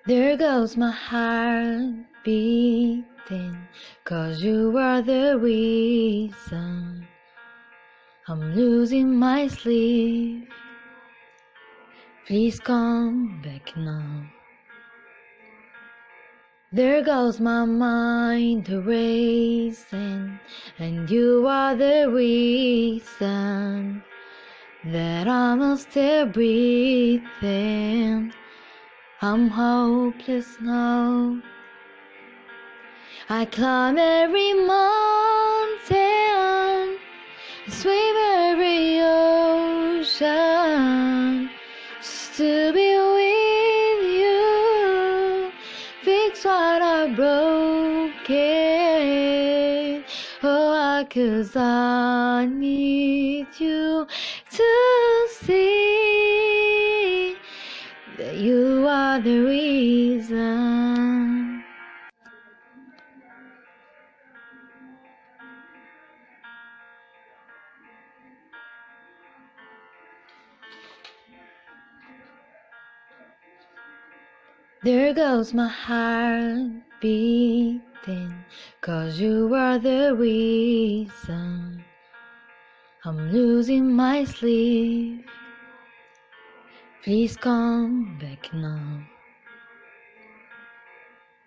There goes my heart beating, 'cause you are the reason I'm losing my sleep. Please come back now. There goes my mind racing, and you are the reason that I'm still breathing. I'm hopeless now. I climb every mountain, swim every ocean, just to be with you, fix what I broken. Oh, 'cause I need you to see that you are the reason. There goes my heart beating, 'cause you are the reason I'm losing my sleep. Please come back now.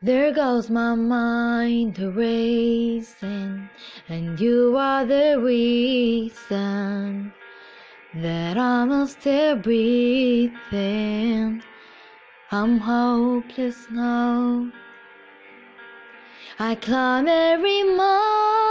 There goes my mind racing, and you are the reason that I'm still breathing. I'm hopeless now. I climb every mountain,